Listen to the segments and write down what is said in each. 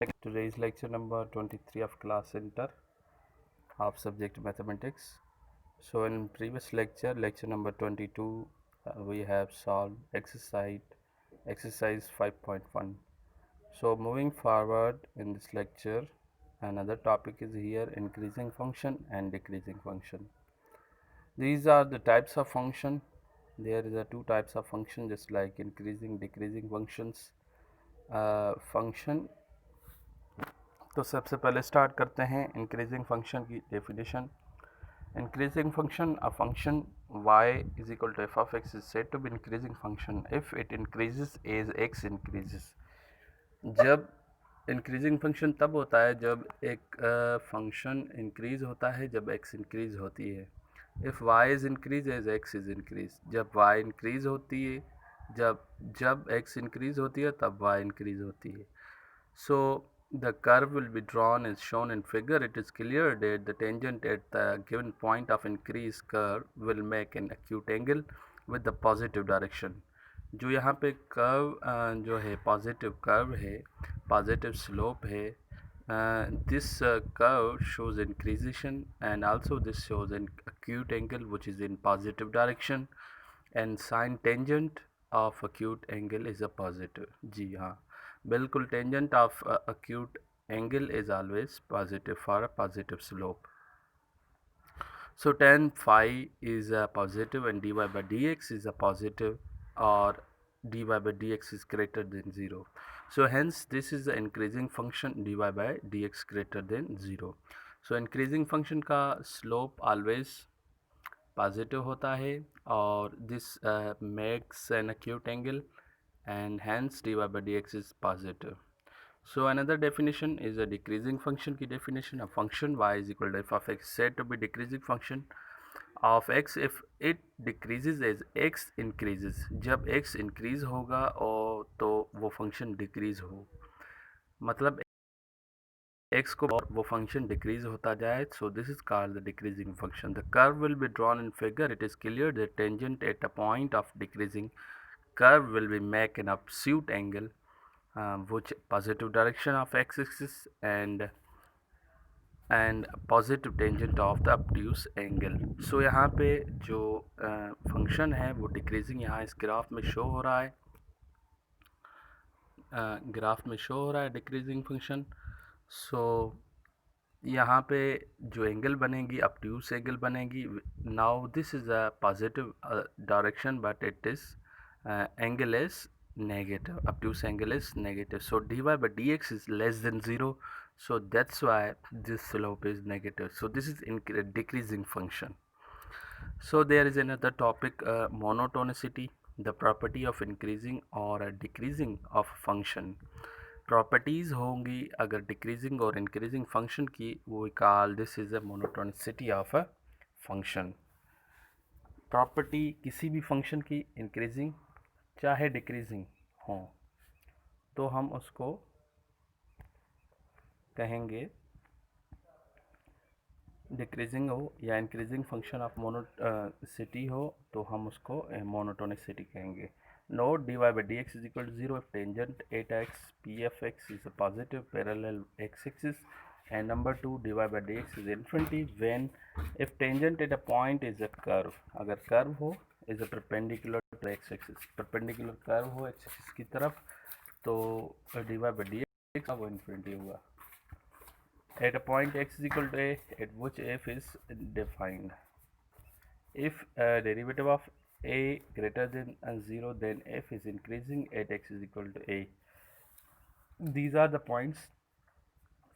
Today's lecture number 23 of class Inter of subject mathematics. So in previous lecture number 22, we have solved exercise 5.1. So moving forward in this lecture, another topic is here: increasing function and decreasing function. These are the types of function. There is a two types of function, just like increasing decreasing functions. Function, तो सबसे पहले start करते हैं increasing function की definition. Increasing function, a function y is equal to F of X is said to be increasing function if it increases as X increases. जब increasing function तब होता है जब एक फंक्शन इंक्रीज होता है जब x इंक्रीज होती है. If y is increase as x is increase. जब y इंक्रीज होती है, जब x इंक्रीज होती है तब y इंक्रीज होती है. So the curve will be drawn as shown in figure. It is clear that the tangent at the given point of increased curve will make an acute angle with the positive direction. जो यहाँ पे curve जो है positive curve है, positive slope है. This curve shows increasation and also this shows an acute angle which is in positive direction, and sine tangent of acute angle is a positive. जी हाँ, बिल्कुल. Tangent of acute angle is always positive for a positive slope. So tan phi is a positive and dy by dx is a positive, or dy by dx is greater than 0. So hence this is the increasing function dy by dx greater than 0. So increasing function का slope always positive होता है और this makes an acute angle and hence dy by dx is positive. So another definition is a decreasing function की definition. A function y is equal to f of x said to be decreasing function of x if it decreases as x increases. जब x increase होगा और तो वो function decrease हो, मतलब x को और वो function decrease होता जाए. So this is called the decreasing function. The curve will be drawn in figure. It is clear that tangent at a point of decreasing curve will be make an obtuse angle which positive direction of x-axis and positive tangent of the obtuse angle. So यहाँ पे जो function है वो decreasing यहाँ इस graph में show हो रहा है, डिक्रीजिंग फंक्शन. सो यहाँ पे जो एंगल बनेगी obtuse एंगल बनेगी. Now this is a positive direction but it is angle is negative, obtuse angle is negative. So dy by dx is less than 0, so that's why this slope is negative. So this is decreasing function. So there is another topic, monotonicity, the property of increasing or decreasing of function. Properties होंगी अगर decreasing और increasing function की, वो call this is a monotonicity of a function. Property किसी भी function की increasing चाहे decreasing हो तो हम उसको कहेंगे डिक्रीजिंग हो या इंक्रीजिंग फंक्शन ऑफ मोनोसिटी हो तो हम उसको मोनोटोनिसिटी कहेंगे. Note dy by dx is equal to 0 if tangent at x p of x is a positive parallel x-axis, and number 2 dy by dx is infinity when if tangent at a point is a curve. अगर curve हो is a perpendicular to x-axis, perpendicular curve हो x-axis की तरफ तो dy by dx का वो infinity होगा. At a point x is equal to a at which f is defined. If derivative of a greater than 0, then f is increasing at x is equal to a. These are the points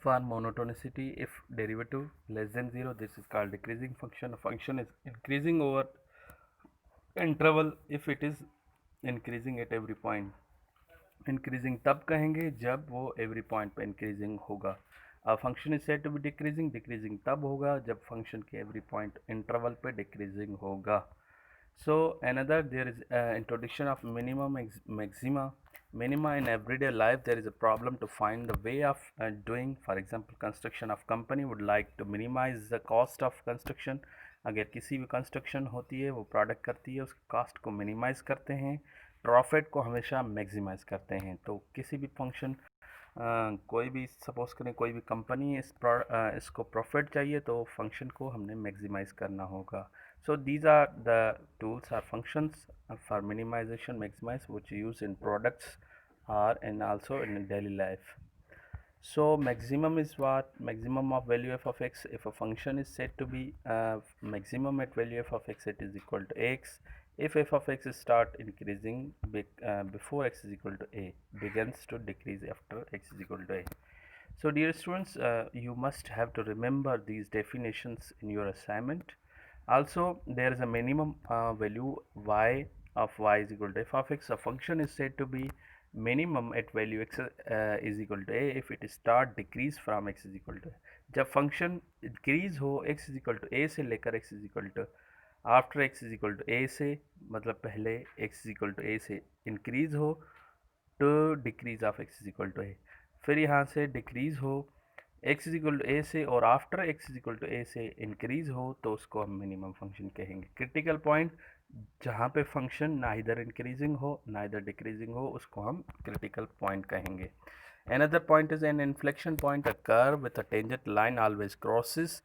for monotonicity. If derivative less than 0, this is called decreasing function. A function is increasing over interval if it is increasing at every point. Increasing तब कहेंगे जब वो every point पे increasing होगा. Function is said to be decreasing, decreasing तब होगा जब function के एवरी पॉइंट इंटरवल पे डिक्रीजिंग होगा. So another, there is introduction of minimum maxima. Minima in everyday life, there is a problem to find the way of doing. For example, construction of company would like to minimize the cost of construction. अगर किसी भी construction होती है वो product करती है उसकी cost को मिनिमाइज करते हैं, प्रॉफिट को हमेशा मैक्सिमाइज करते हैं. तो किसी भी फंक्शन कोई भी सपोज करें कोई भी कंपनी इसको प्रॉफिट चाहिए तो फंक्शन को हमने मैक्सिमाइज करना होगा. So these are the tools are functions for minimization maximize which use in products or and also in daily life. So maximum is what? Maximum of value f of x. If a function is said to be maximum at value f of x, it is equal to x. If f of x start increasing before x is equal to a, begins to decrease after x is equal to a. So dear students, you must have to remember these definitions in your assignment. Also, there is a minimum value y of y is equal to f of x. A function is said to be minimum at value x is equal to a if it start decrease from x is equal to a. जब function increase हो x is equal to a से लेकर x is equal to after x is equal to a से, मतलब पहले x is equal to a से increase हो to decrease of x is equal to a, फिर यहाँ से डिक्रीज़ हो x is equal to a से और after x is equal to a से इंक्रीज़ हो तो उसको हम मिनिमम फंक्शन कहेंगे. क्रिटिकल पॉइंट जहाँ पे फंक्शन ना इधर इंक्रीजिंग हो ना इधर डिक्रीजिंग हो उसको हम क्रिटिकल पॉइंट कहेंगे. Another point is an inflection point. A curve with a tangent line always crosses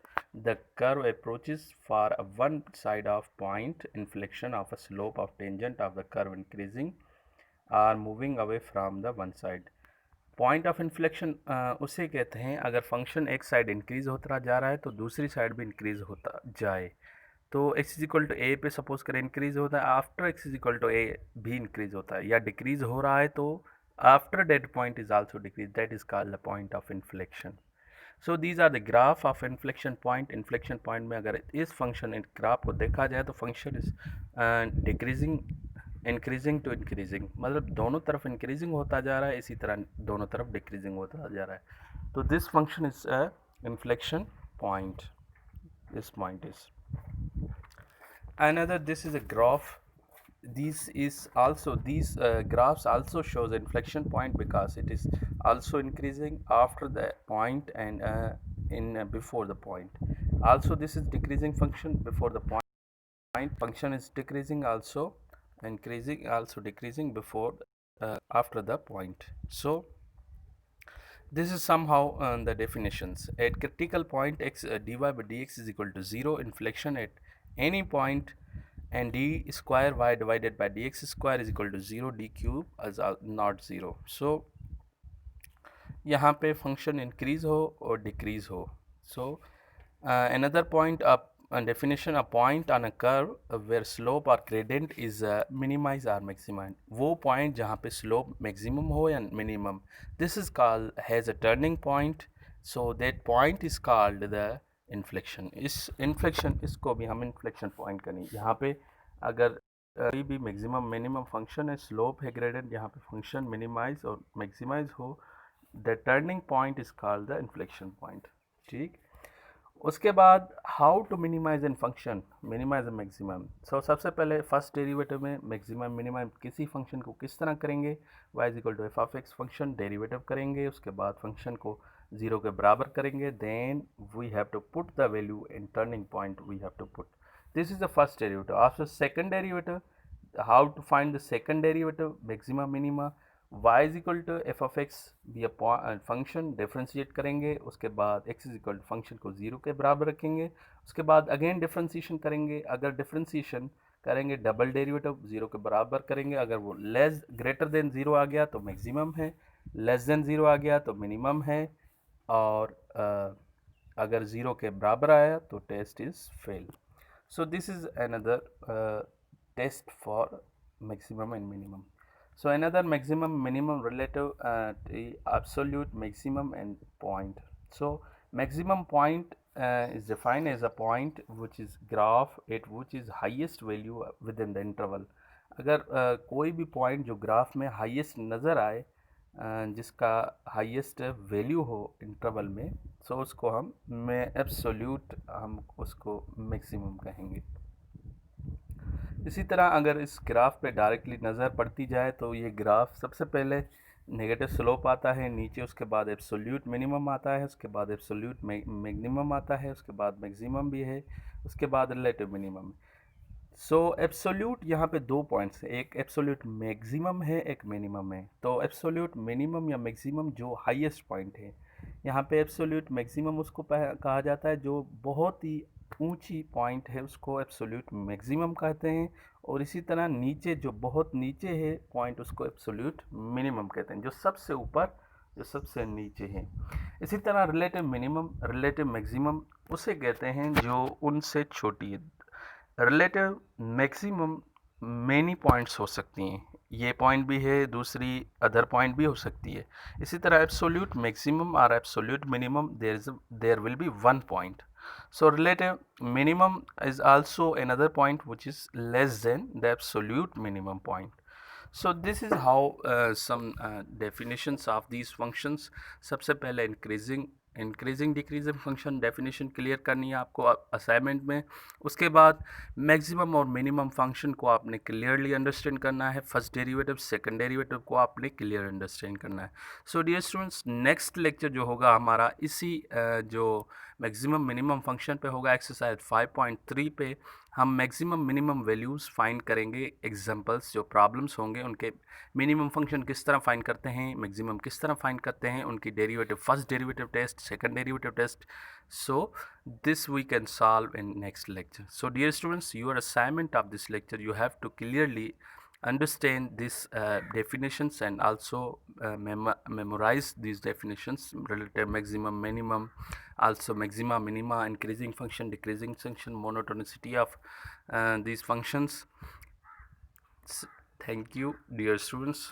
the curve approaches for a one side of point inflection of a slope of tangent of the curve increasing or moving away from the one side. Point of inflection उसे कहते हैं अगर function एक side increase होता जा रहा है तो दूसरी साइड भी इंक्रीज होता जाए. तो x is equal to a पे सपोज करें इंक्रीज होता है, after x is equal to a भी इंक्रीज होता है, या डिक्रीज हो रहा है तो after that point is also decrease, that is called the point of inflection. So these are the graph of inflection point. Inflection point में अगर इस फंक्शन ग्राफ को देखा जाए तो function is decreasing increasing to increasing, मतलब दोनों तरफ इंक्रीजिंग होता जा रहा है, इसी तरह दोनों तरफ डिक्रीजिंग होता जा रहा है. तो this function is a inflection point. This point is another. This is a graph. These graphs also shows inflection point because it is also increasing after the point and before the point. Also this is decreasing function before the point. Function is decreasing also, increasing also decreasing before after the point. So this is somehow the definitions. At critical point x dy by dx is equal to 0. Inflection at any point and d square y divided by dx square is equal to 0. d cube is not 0. So यहाँ पे function increase हो और decrease हो. सो another point up definition, a point on a curve where slope or gradient is minimize or maximize. वो point जहाँ पे slope maximum हो या minimum, this is called has a turning point. So that point is called the inflection. इस inflection इसको भी हम inflection point करेंगे. यहाँ पे अगर कोई भी मैक्सिमम मिनिमम फंक्शन है, स्लोप है, ग्रेडियंट, यहाँ पे फंक्शन मिनिमाइज और मैक्सिमाइज हो, the turning point is called the inflection point. ठीक. उसके बाद how to minimize an function, minimize a maximum. So सबसे पहले फर्स्ट डेरिवेटिव में मैक्सिमम मिनिमम किसी फंक्शन को किस तरह करेंगे, y is equal to F of x function derivative करेंगे, उसके बाद फंक्शन को 0 के बराबर करेंगे, then we have to put the value in turning point we have to put. This is the first derivative. After second derivative, how to find the second derivative, maxima minima. Y is equal to f of x भी function differentiate करेंगे, उसके बाद x is equal to function को 0 के बराबर रखेंगे, उसके बाद अगेन डिफ्रेंशिएशन करेंगे. अगर डिफ्रेंशिएशन करेंगे डबल डेरिवेटिव 0 के बराबर करेंगे, अगर वो लेस ग्रेटर देन 0 आ गया तो मैक्सिमम है, लेस देन 0 आ गया तो मिनिमम है, और अगर 0 के बराबर आया तो test is fail. So this is another test for maximum and minimum. So another maximum minimum relative absolute maximum and point. So maximum point is defined as a point which is graph at which is highest value within the interval. अगर कोई भी point जो graph में highest नज़र आए, जिसका highest value हो interval में, सो उसको हम एब्सोल्यूट हम उसको मैक्सिमम कहेंगे. इसी तरह अगर इस ग्राफ पे डायरेक्टली नज़र पड़ती जाए तो ये ग्राफ सबसे पहले नेगेटिव स्लोप आता है नीचे, उसके बाद एब्सोल्यूट मिनिमम आता है, उसके बाद एब्सोल्यूट मैक्सिमम आता है, उसके बाद मैक्सिमम भी है, उसके बाद रिलेटिव मिनिमम. सो एब्सोल्यूट यहाँ पे दो पॉइंट्स हैं, एक एब्सोल्यूट मैक्सिमम है, एक मिनिमम है। तो एब्सोल्यूट मिनिमम या मैक्सिमम जो हाईएस्ट पॉइंट है, यहाँ पे एब्सोल्यूट मैक्सिमम उसको कहा जाता है, जो बहुत ही ऊंची पॉइंट है उसको एब्सोल्यूट मैक्सिमम कहते हैं। और इसी तरह नीचे जो बहुत नीचे है पॉइंट, उसको एब्सोल्यूट मिनिमम कहते हैं, जो सबसे ऊपर जो सबसे नीचे है। इसी तरह रिलेटिव मिनिमम रिलेटिव मैक्सिमम उसे कहते हैं जो उनसे छोटी है। रिलेटिव मैक्सिमम मेनी पॉइंट्स हो सकती हैं, ये पॉइंट भी है, दूसरी अदर पॉइंट भी हो सकती है। इसी तरह एब्सोल्यूट मैक्सिमम और absolute minimum there will be one point. So relative minimum is also another point which is less than the absolute minimum point. So this is how some definitions of these functions. सबसे पहले increasing decreasing function definition clear करनी है आपको assignment में। उसके बाद maximum और minimum function को आपने क्लियरली अंडरस्टैंड करना है, फर्स्ट डेरिवेटिव सेकंड डेरिवेटिव को आपने क्लियर अंडरस्टैंड करना है। So dear students, next lecture जो होगा हमारा इसी जो मैक्सिमम मिनिमम फंक्शन पे होगा, एक्सरसाइज 5.3 पे हम मैक्सिमम मिनिमम वैल्यूज़ फाइंड करेंगे। एग्जांपल्स जो प्रॉब्लम्स होंगे उनके मिनिमम फंक्शन किस तरह फाइंड करते हैं, मैक्सिमम किस तरह फाइंड करते हैं, उनकी derivative first derivative test, second derivative test. So this we can solve in next lecture. So dear students, your assignment of this lecture, you have to clearly understand these definitions and also memorize these definitions: relative, maximum, minimum, also maxima, minima, increasing function, decreasing function, monotonicity of these functions. Thank you dear students.